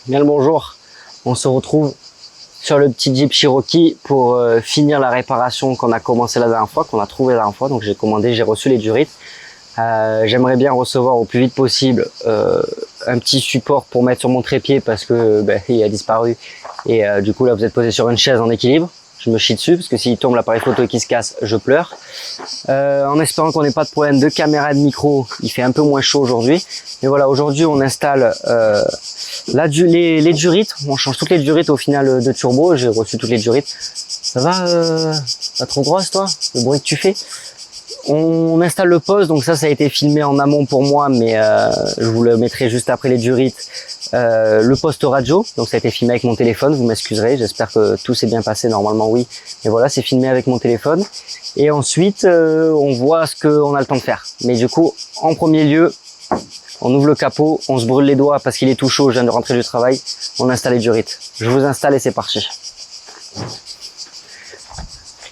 Bien le bonjour, on se retrouve sur le petit Jeep Cherokee pour finir la réparation qu'on a commencé la dernière fois, qu'on a trouvé la dernière fois. Donc j'ai reçu les durites. J'aimerais bien recevoir au plus vite possible un petit support pour mettre sur mon trépied parce que il a disparu et du coup là vous êtes posé sur une chaise en équilibre. Je me chie dessus parce que s'il tombe l'appareil photo qui se casse, je pleure. En espérant qu'on n'ait pas de problème de caméra et de micro, il fait un peu moins chaud aujourd'hui. Mais voilà, aujourd'hui on installe les durites. On change toutes les durites au final de turbo. J'ai reçu toutes les durites. Ça va pas trop grosse toi, le bruit que tu fais? On installe le poste, donc ça a été filmé en amont pour moi, mais je vous le mettrai juste après les durites. Le poste radio, donc ça a été filmé avec mon téléphone, vous m'excuserez, j'espère que tout s'est bien passé, normalement oui. Mais voilà, c'est filmé avec mon téléphone. Et ensuite, on voit ce qu'on a le temps de faire. Mais du coup, en premier lieu, on ouvre le capot, on se brûle les doigts parce qu'il est tout chaud, je viens de rentrer du travail, on installe les durites. Je vous installe et c'est parti.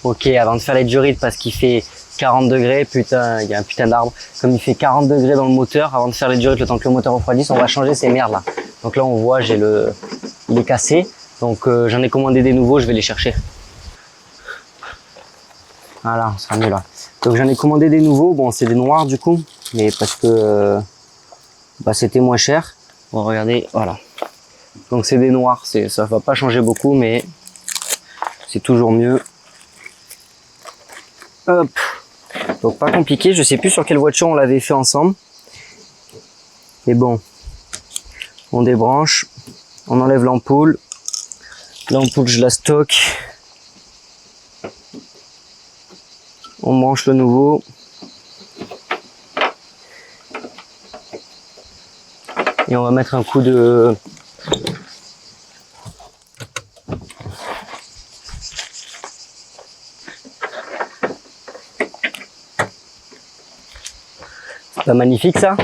Ok, avant de faire les durites parce qu'il fait 40 degrés, putain, il y a un putain d'arbre. Comme il fait 40 degrés dans le moteur, avant de faire les durites, le temps que le moteur refroidisse, on va changer ces merdes là. Donc là, on voit, il est cassé. Donc j'en ai commandé des nouveaux, je vais les chercher. Voilà, on sera mieux là. Donc j'en ai commandé des nouveaux. Bon, c'est des noirs du coup, mais parce que c'était moins cher. Bon, regardez, voilà. Donc c'est des noirs, ça va pas changer beaucoup, mais c'est toujours mieux. Hop. Donc pas compliqué, je sais plus sur quelle voiture on l'avait fait ensemble. Mais bon, on débranche, on enlève l'ampoule. L'ampoule je la stocke. On branche le nouveau. Et on va mettre un coup de... C'est pas magnifique ça?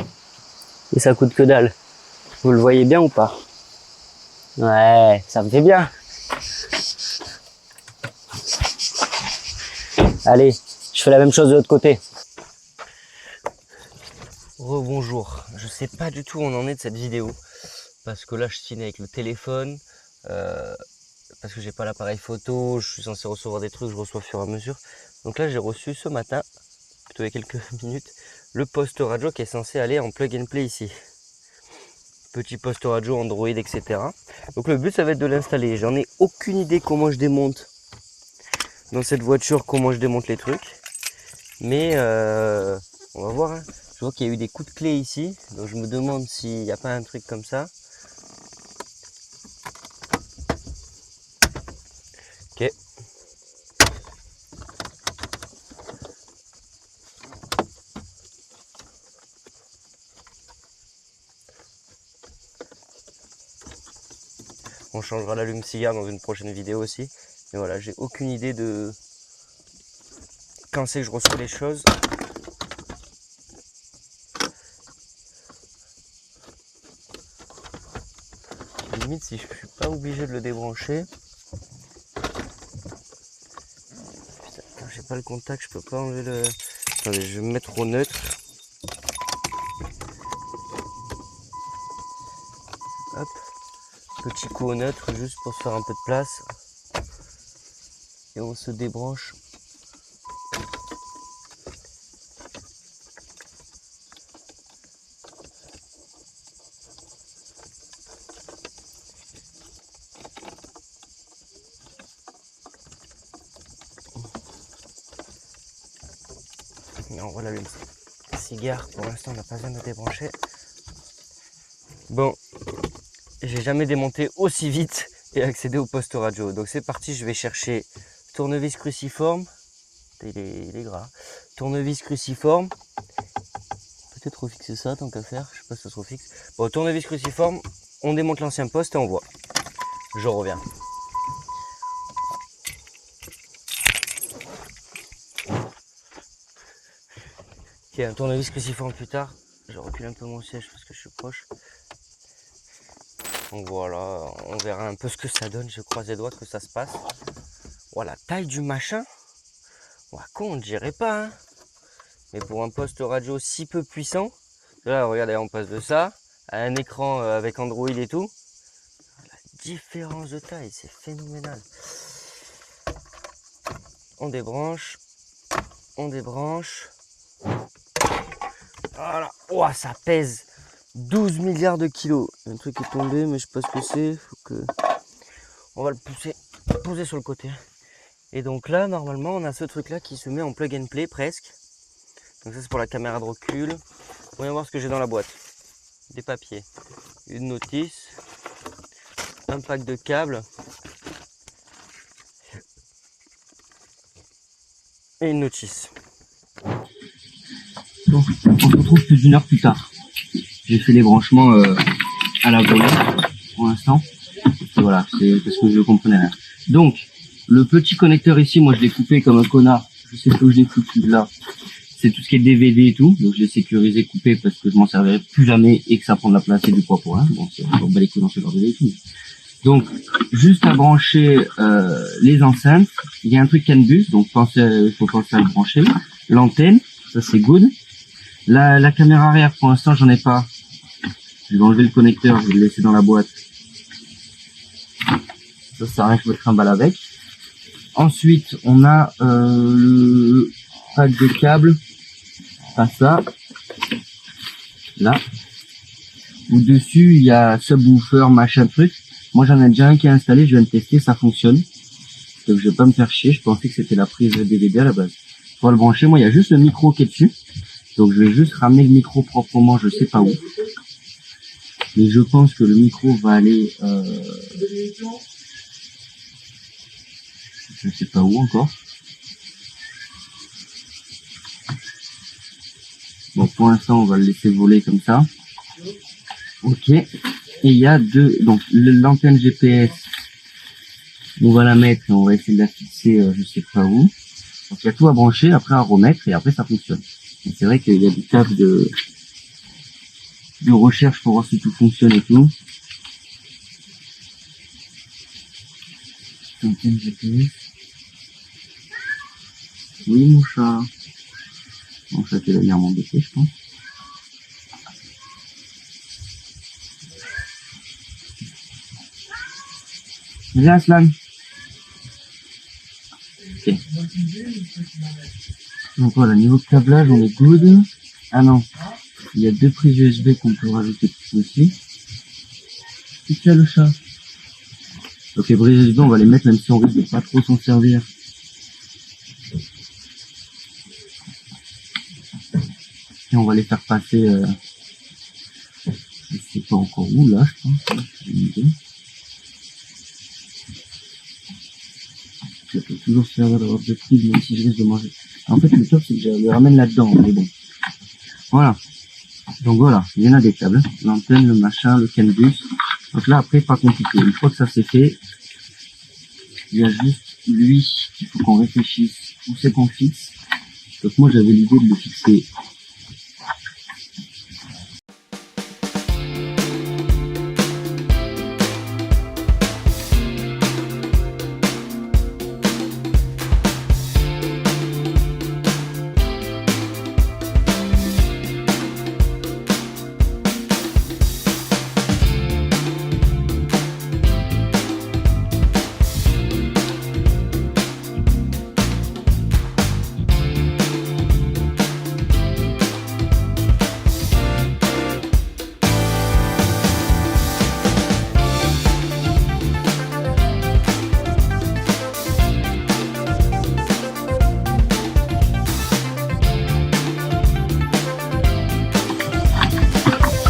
Et ça coûte que dalle. Vous le voyez bien ou pas? Ouais, ça me fait bien. Allez, je fais la même chose de l'autre côté. Rebonjour, je sais pas du tout où on en est de cette vidéo. Parce que là je filme avec le téléphone. Parce que j'ai pas l'appareil photo, je suis censé recevoir des trucs, je reçois au fur et à mesure. Donc là j'ai reçu ce matin, plutôt il y a quelques minutes, le poste radio qui est censé aller en plug and play ici. Petit poste radio, Android, etc. Donc le but ça va être de l'installer. J'en ai aucune idée comment je démonte dans cette voiture, comment je démonte les trucs. Mais on va voir. Hein. Je vois qu'il y a eu des coups de clé ici. Donc je me demande s'il n'y a pas un truc comme ça. Ok. On changera l'allume-cigare dans une prochaine vidéo aussi. Mais voilà, j'ai aucune idée de quand c'est que je reçois les choses. Limite si je suis pas obligé de le débrancher. Putain, j'ai pas le contact, je peux pas enlever le... Attendez, je vais me mettre au neutre. Hop. Petit coup au neutre juste pour se faire un peu de place. Et on se débranche. Et on voit l'allume cigare. Pour l'instant on n'a pas besoin de débrancher. Bon, j'ai jamais démonté aussi vite et accédé au poste radio. Donc c'est parti, je vais chercher tournevis cruciforme. Il est gras. Tournevis cruciforme. Peut-être refixer ça tant qu'à faire. Je sais pas si ça se refixe. Bon, tournevis cruciforme. On démonte l'ancien poste et on voit. Je reviens. Ok, un tournevis cruciforme plus tard. Je recule un peu mon siège parce que je suis proche. Donc voilà, on verra un peu ce que ça donne. Je croise les doigts que ça se passe. Voilà, la taille du machin. Ouais, con, on ne dirait pas. Hein. Mais pour un poste radio si peu puissant. Là, regardez, on passe de ça à un écran avec Android et tout. différence de taille, c'est phénoménal. On débranche. On débranche. Voilà. Oh, ça pèse 12 milliards de kilos. Il y a un truc qui est tombé, mais je sais pas ce que c'est. Faut que... On va le poser sur le côté. Et donc là, normalement, on a ce truc-là qui se met en plug and play presque. Donc ça, c'est pour la caméra de recul. Voyons voir ce que j'ai dans la boîte. Des papiers, une notice, un pack de câbles et une notice. Donc, on se retrouve plus d'une heure plus tard. J'ai fait les branchements à la volée pour l'instant. Voilà, c'est parce que je ne comprenais rien. Donc, le petit connecteur ici, moi je l'ai coupé comme un connard. Je sais pas où je l'ai foutu là. C'est tout ce qui est DVD et tout. Donc je l'ai sécurisé, coupé parce que je m'en servirai plus jamais et que ça prend de la place et du poids pour rien. Bon, c'est on bat les couilles dans ce genre de véhicule. Donc, juste à brancher les enceintes. Il y a un truc CAN bus, donc il faut penser à le brancher. L'antenne, ça c'est good. La caméra arrière, pour l'instant, j'en ai pas. Je vais enlever le connecteur, je vais le laisser dans la boîte. Ça sert à rien que je me trimballe avec. Ensuite, on a le pack de câbles. Pas ça. Là. Au-dessus, il y a subwoofer, machin truc. Moi, j'en ai déjà un qui est installé, je viens de tester, ça fonctionne. Donc, je vais pas me faire chier. Je pensais que c'était la prise DVD à la base. Pour le brancher, moi, il y a juste le micro qui est dessus. Donc, je vais juste ramener le micro proprement, je sais pas où. Mais je pense que le micro va aller... je sais pas où encore. Bon, pour l'instant, on va le laisser voler comme ça. Ok. Et il y a deux... Donc, l'antenne GPS, on va la mettre et on va essayer de la fixer, je sais pas où. Donc, il y a tout à brancher, après à remettre, et après, ça fonctionne. C'est vrai qu'il y a du taf de recherche pour voir si tout fonctionne et tout. Antenne GPS. Oui, mon chat. Mon chat, il va venir m'embêter, je pense. Viens, Aslan. Ok. Donc voilà, niveau câblage, on est good. Ah non, il y a deux prises USB qu'on peut rajouter aussi. C'est ça le chat. Donc les prises USB, on va les mettre même si on risque de pas trop s'en servir. Et on va les faire passer, je sais pas encore où là, je pense. J'ai une idée. Je peux toujours se servir d'avoir deux prises même si je risque de manger. En fait, le top c'est que je les ramène là-dedans, mais bon. Voilà. Donc voilà, il y en a des câbles. L'antenne, le machin, le CAN bus. Donc là, après, pas compliqué. Une fois que ça c'est fait, il y a juste lui qu'il faut qu'on réfléchisse où c'est qu'on fixe. Donc moi, j'avais l'idée de le fixer.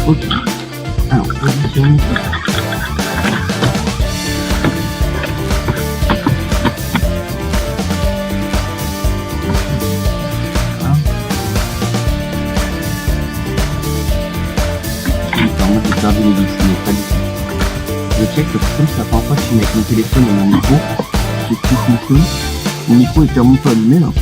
Ok. Alors, position. Perdu les vis, mais pas du tout. Je check parce que comme c'est la première fois que je suis avec mon téléphone et mon micro, j'ai tout fonctionne. Mon micro est clairement pas allumé là.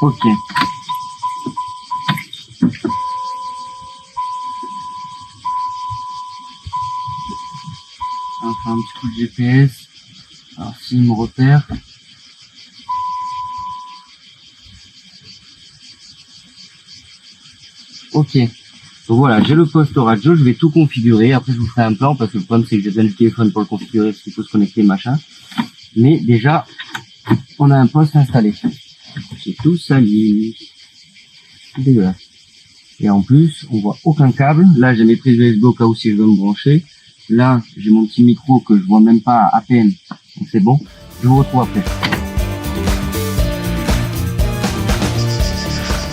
Ok. On va faire un petit coup de GPS. Alors s'il me repère. Ok. Donc voilà, j'ai le poste radio, je vais tout configurer. Après je vous ferai un plan parce que le problème c'est que j'ai besoin du téléphone pour le configurer parce qu'il faut se connecter machin. Mais déjà, on a un poste installé. J'ai tout sali. Dégueulasse. Et en plus, on voit aucun câble. Là, j'ai mes prises USB au cas où si je veux me brancher. Là, j'ai mon petit micro que je vois même pas à peine. Donc c'est bon. Je vous retrouve après.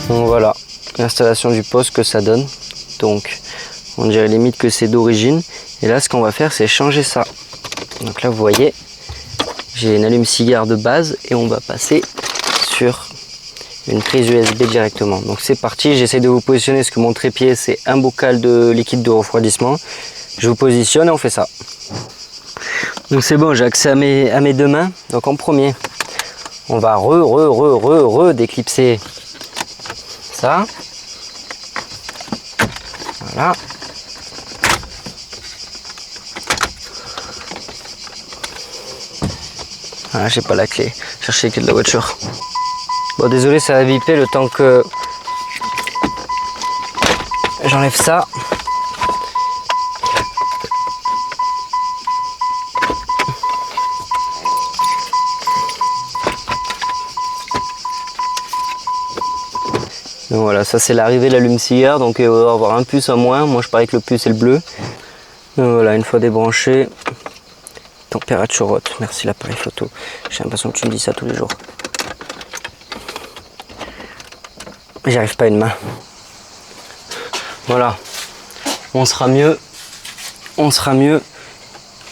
Donc voilà, l'installation du poste que ça donne. Donc, on dirait limite que c'est d'origine. Et là, ce qu'on va faire, c'est changer ça. Donc là, vous voyez, j'ai une allume-cigare de base et on va passer sur une prise USB directement. Donc c'est parti, j'essaie de vous positionner parce que mon trépied c'est un bocal de liquide de refroidissement. Je vous positionne et on fait ça. Donc c'est bon, j'ai accès à mes deux mains. Donc en premier, on va déclipser ça. Voilà. Ah, j'ai pas la clé. Chercher la clé de la voiture. Bon, désolé, ça va biper le temps que j'enlève ça. Donc voilà, ça c'est l'arrivée de l'allume-cigare, donc il va y avoir un puce en moins. Moi je parie que le puce c'est le bleu. Donc voilà, une fois débranché, température haute. Merci l'appareil photo. J'ai l'impression que tu me dis ça tous les jours. J'y arrive pas à une main. Voilà, on sera mieux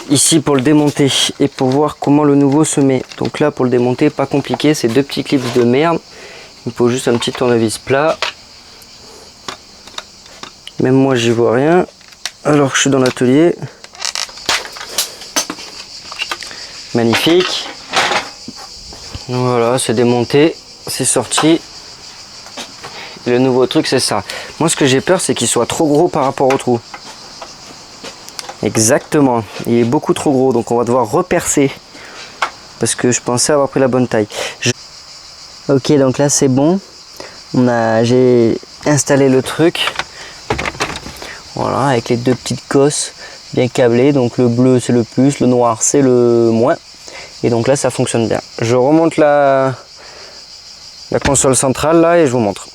ici pour le démonter et pour voir comment le nouveau se met. Donc là pour le démonter, pas compliqué, c'est deux petits clips de merde. Il faut juste un petit tournevis plat. Même moi j'y vois rien alors que je suis dans l'atelier. Magnifique. Voilà, c'est démonté, c'est sorti. Le nouveau truc c'est ça. Moi ce que j'ai peur c'est qu'il soit trop gros par rapport au trou. Exactement, il est beaucoup trop gros donc on va devoir repercer. Parce que je pensais avoir pris la bonne taille. Ok, donc là c'est bon. J'ai installé le truc. Voilà, avec les deux petites cosses bien câblées. Donc le bleu c'est le plus, le noir c'est le moins. Et donc là ça fonctionne bien. Je remonte la console centrale là et je vous montre.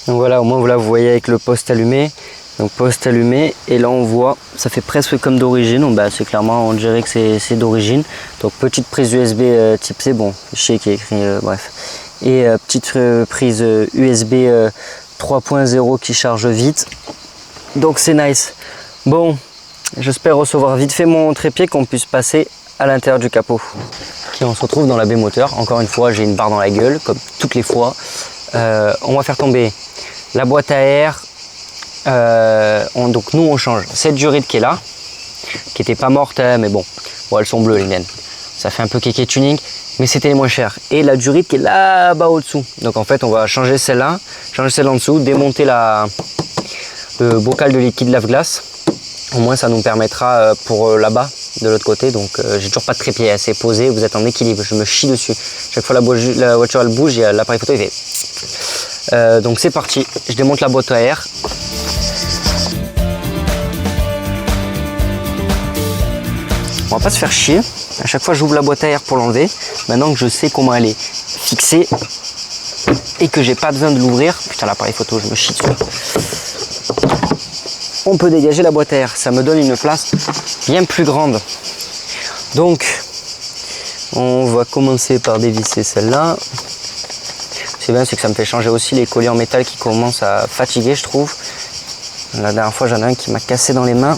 Donc voilà, au moins là vous voyez avec le poste allumé. Donc poste allumé et là on voit, ça fait presque comme d'origine. Donc bah, c'est clairement, on dirait que c'est d'origine. Donc petite prise USB type C, bon, je sais qu'il y a écrit bref. Et petite prise USB 3.0 qui charge vite. Donc c'est nice. Bon, j'espère recevoir vite fait mon trépied qu'on puisse passer à l'intérieur du capot. Ok, on se retrouve dans la baie moteur. Encore une fois, j'ai une barre dans la gueule, comme toutes les fois. On va faire tomber la boîte à air. Donc nous on change cette durite qui est là, qui était pas morte, hein, mais bon, elles sont bleues les miennes. Ça fait un peu kéké tuning, mais c'était les moins chères. Et la durite qui est là-bas au-dessous. Donc en fait on va changer celle-là, changer celle en dessous, démonter le bocal de liquide lave-glace. Au moins ça nous permettra pour là-bas de l'autre côté. Donc j'ai toujours pas de trépied assez posé, vous êtes en équilibre, je me chie dessus. Chaque fois la voiture elle bouge, il y a l'appareil photo il fait. Donc c'est parti, je démonte la boîte à air. On va pas se faire chier. À chaque fois j'ouvre la boîte à air pour l'enlever. Maintenant que je sais comment elle est fixée et que j'ai pas besoin de l'ouvrir. Putain, l'appareil photo, je me chie dessus. On peut dégager la boîte à air. Ça me donne une place bien plus grande. Donc on va commencer par dévisser celle-là. C'est bien, c'est que ça me fait changer aussi les colliers en métal qui commencent à fatiguer, je trouve. La dernière fois j'en ai un qui m'a cassé dans les mains.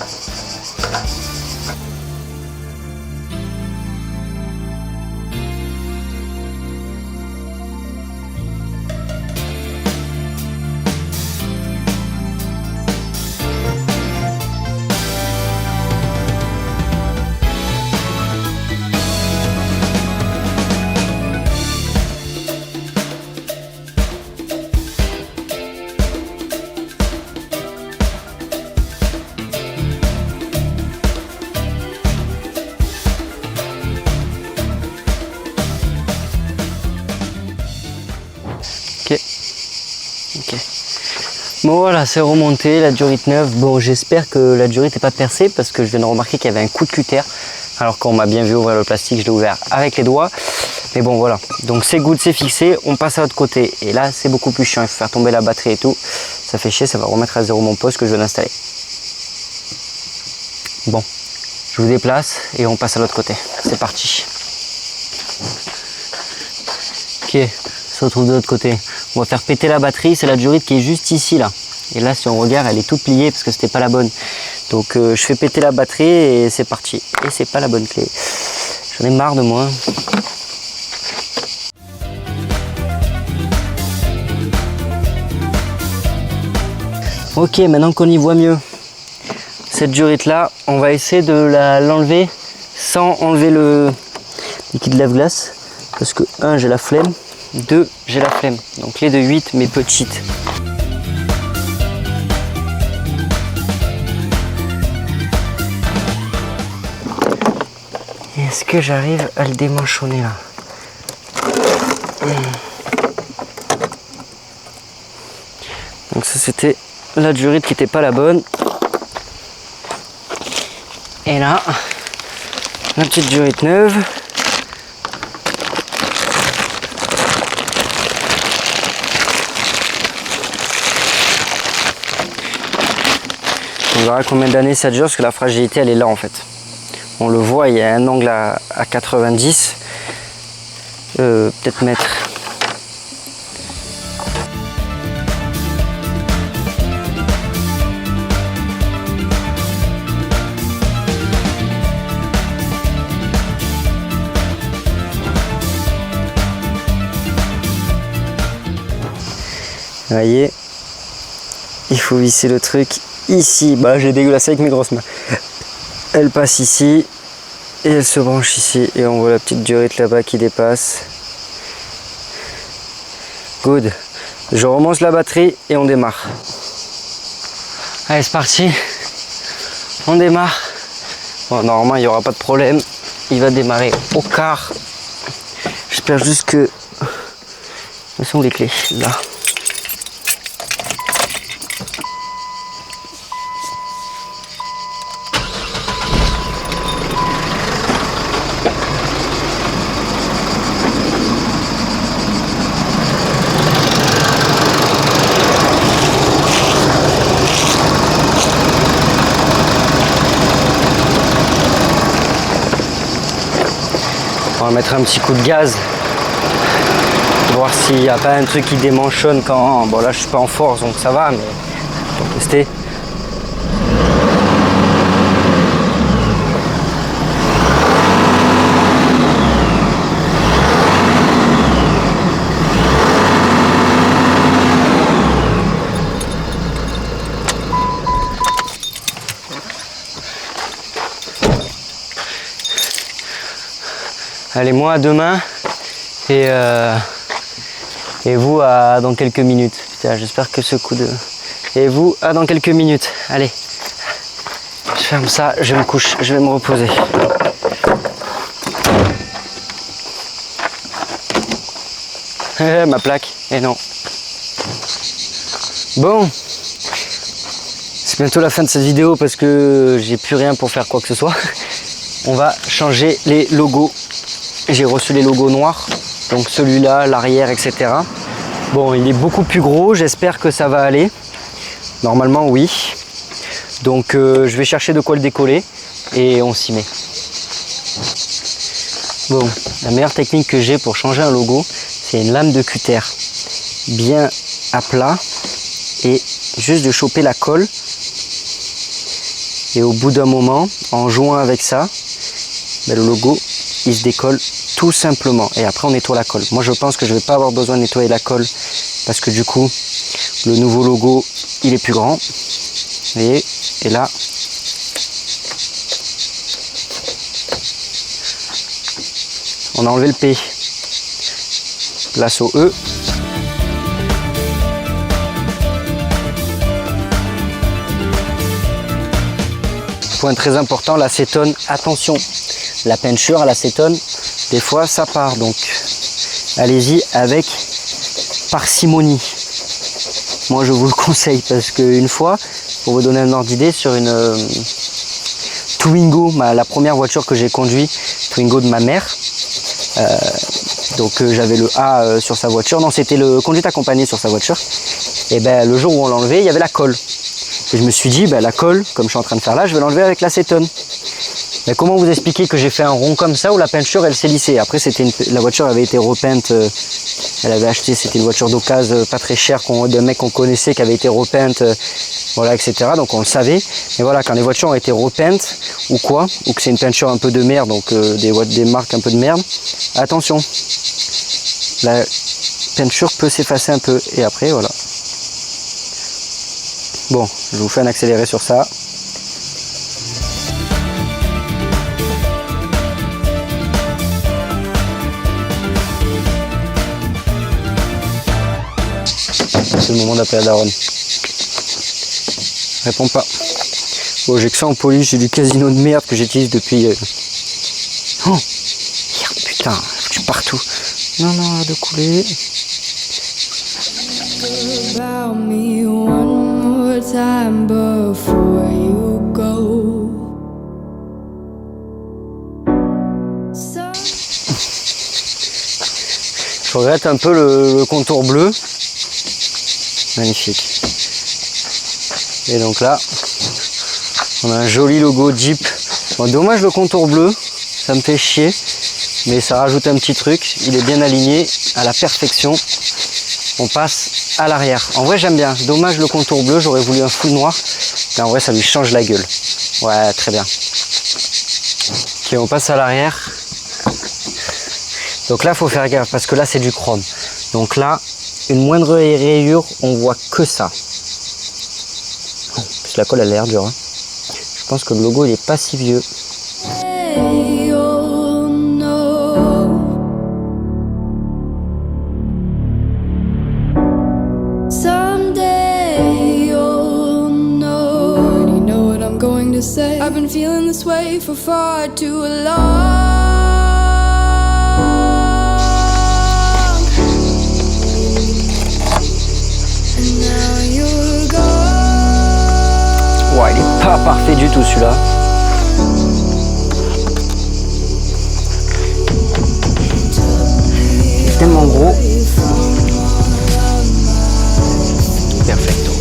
Bon voilà, c'est remonté, la durite neuve. Bon, j'espère que la durite n'est pas percée parce que je viens de remarquer qu'il y avait un coup de cutter. Alors qu'on m'a bien vu ouvrir le plastique, je l'ai ouvert avec les doigts. Mais bon voilà, donc c'est good, c'est fixé, on passe à l'autre côté. Et là, c'est beaucoup plus chiant, il faut faire tomber la batterie et tout. Ça fait chier, ça va remettre à zéro mon poste que je viens d'installer. Bon, je vous déplace et on passe à l'autre côté. C'est parti. Ok, on se retrouve de l'autre côté. On va faire péter la batterie, c'est la durite qui est juste ici là. Et là, si on regarde, elle est toute pliée parce que c'était pas la bonne. Donc je fais péter la batterie et c'est parti. Et c'est pas la bonne clé. J'en ai marre de moi. Ok, maintenant qu'on y voit mieux, cette durite là, on va essayer de l'enlever sans enlever le liquide lave-glace. Parce que 1, j'ai la flemme. 2, j'ai la flemme. Donc clé de 8 mais petite. Est-ce que j'arrive à le démanchonner là? Donc ça c'était la durite qui n'était pas la bonne. Et là, la petite durite neuve. On verra combien d'années ça dure parce que la fragilité elle est là en fait. On le voit, il y a un angle à 90, peut-être mètre. Vous voyez, il faut visser le truc ici. Bah, j'ai dégueulassé avec mes grosses mains. Elle passe ici et elle se branche ici et on voit la petite durite là-bas qui dépasse. Good. Je remonte la batterie et on démarre. Allez, c'est parti. On démarre. Bon, normalement, il n'y aura pas de problème. Il va démarrer au quart. J'espère juste que... Où sont les clés? Là. On va mettre un petit coup de gaz, voir s'il n'y a pas un truc qui démanchonne quand... Bon là je suis pas en force donc ça va, mais pour tester. Allez, moi à demain et vous à dans quelques minutes. Putain, j'espère que ce coup de... Et vous à dans quelques minutes. Allez, je ferme ça, je me couche, je vais me reposer. Ma plaque, et non. Bon, c'est bientôt la fin de cette vidéo parce que j'ai plus rien pour faire quoi que ce soit. On va changer les logos. J'ai reçu les logos noirs, donc celui-là, l'arrière, etc. Bon, il est beaucoup plus gros, j'espère que ça va aller. Normalement, oui. Donc, je vais chercher de quoi le décoller et on s'y met. Bon, la meilleure technique que j'ai pour changer un logo, c'est une lame de cutter bien à plat et juste de choper la colle. Et au bout d'un moment, en jouant avec ça, ben, le logo, il se décolle tout simplement. Et après, on nettoie la colle. Moi, je pense que je ne vais pas avoir besoin de nettoyer la colle parce que du coup, le nouveau logo, il est plus grand. Vous voyez, et là, on a enlevé le P. Place au E. Point très important, l'acétone, attention, la peinture à l'acétone, des fois ça part, donc allez-y avec parcimonie. moi je vous le conseille parce qu'une fois, pour vous donner un ordre d'idée, sur une Twingo, la première voiture que j'ai conduite, Twingo de ma mère, donc j'avais le A sur sa voiture, non c'était le conduite accompagnée sur sa voiture, et ben le jour où on l'a enlevé, il y avait la colle. Et je me suis dit, la colle, comme je suis en train de faire là, je vais l'enlever avec l'acétone. Mais comment vous expliquer que j'ai fait un rond comme ça où la peinture elle s'est lissée. Après la voiture avait été repeinte, elle avait acheté, c'était une voiture d'occasion pas très chère d'un mec qu'on connaissait qui avait été repeinte, voilà, etc. Donc on le savait. Mais voilà, quand les voitures ont été repeintes ou quoi, ou que c'est une peinture un peu de merde, donc des marques un peu de merde, attention, la peinture peut s'effacer un peu. Et après voilà. Bon, je vous fais un accéléré sur ça. C'est le moment d'appeler la daronne. Réponds pas. Bon, j'ai que ça en police, j'ai du casino de merde que j'utilise depuis... Oh merde, putain, je suis partout. Non, non, arrête de couler. Je regrette un peu le contour bleu. Magnifique. Et donc là, on a un joli logo Jeep. Bon, dommage le contour bleu, ça me fait chier, mais ça rajoute un petit truc. Il est bien aligné à la perfection. On passe à l'arrière. En vrai, j'aime bien. Dommage le contour bleu, j'aurais voulu un full noir. Mais en vrai, ça lui change la gueule. Ouais, très bien. Ok, on passe à l'arrière. Donc là, il faut faire gaffe parce que là, c'est du chrome. Donc là, une moindre rayure, on voit que ça. En plus, la colle, elle a l'air dure. Hein. Je pense que le logo, il est pas si vieux. I've been feeling this way for far too long. And now you're gone. Ouais, il est pas parfait du tout celui-là. Il est tellement gros. Perfecto.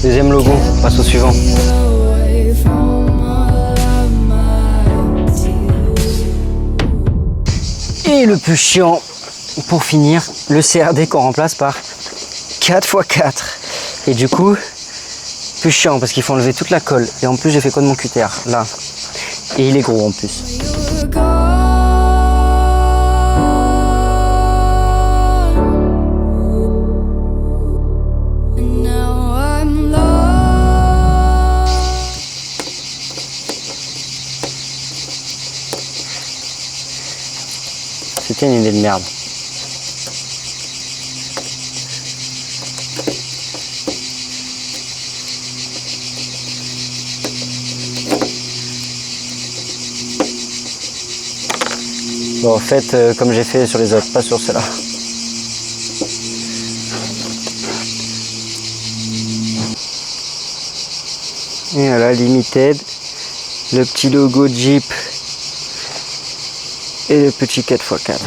Deuxième logo, on passe au suivant. Et le plus chiant, pour finir, le CRD qu'on remplace par 4x4. Et du coup, plus chiant parce qu'il faut enlever toute la colle. Et en plus, j'ai fait quoi de mon cutter là. Et il est gros en plus. C'était une idée de merde. Bon, faites comme j'ai fait sur les autres, pas sur cela. Et voilà, Limited, le petit logo Jeep et le petit 4x4.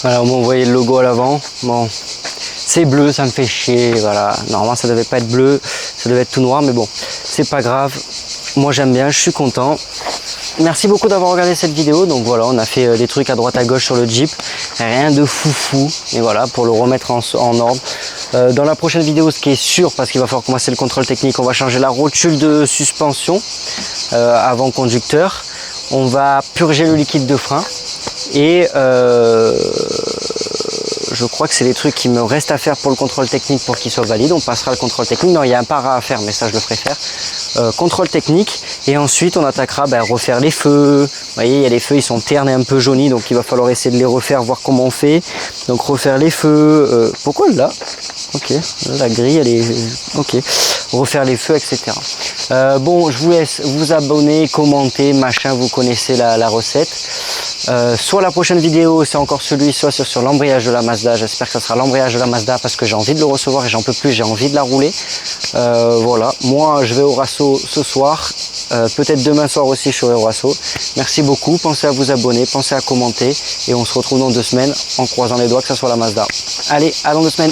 Voilà, au moins vous voyez le logo à l'avant. Bon, c'est bleu, ça me fait chier. Voilà, normalement ça devait pas être bleu, ça devait être tout noir, mais bon, c'est pas grave. Moi j'aime bien, je suis content. Merci beaucoup d'avoir regardé cette vidéo. Donc voilà, on a fait des trucs à droite à gauche sur le Jeep, rien de foufou. Et voilà, pour le remettre en ordre. Dans la prochaine vidéo, ce qui est sûr, parce qu'il va falloir commencer le contrôle technique, on va changer la rotule de suspension avant conducteur. On va purger le liquide de frein et je crois que c'est les trucs qui me restent à faire pour le contrôle technique pour qu'il soit valide. On passera le contrôle technique. Non, il y a un para à faire, mais ça je le ferai faire. Contrôle technique et ensuite on attaquera refaire les feux. Vous voyez, il y a les feux, ils sont ternes et un peu jaunis, donc il va falloir essayer de les refaire, voir comment on fait. Donc refaire les feux. Pourquoi là? Ok, la grille elle est... Ok, refaire les feux, etc. Bon, je vous laisse vous abonner, commenter, machin, vous connaissez la recette. Soit la prochaine vidéo c'est encore celui, soit sur l'embrayage de la Mazda. J'espère que ça sera l'embrayage de la Mazda parce que j'ai envie de le recevoir et j'en peux plus, j'ai envie de la rouler. Voilà, moi je vais au Rasso ce soir, peut-être demain soir aussi je serai au Rasso. Merci beaucoup, pensez à vous abonner, pensez à commenter et on se retrouve dans 2 semaines en croisant les doigts que ça soit la Mazda. Allez, à dans 2 semaines.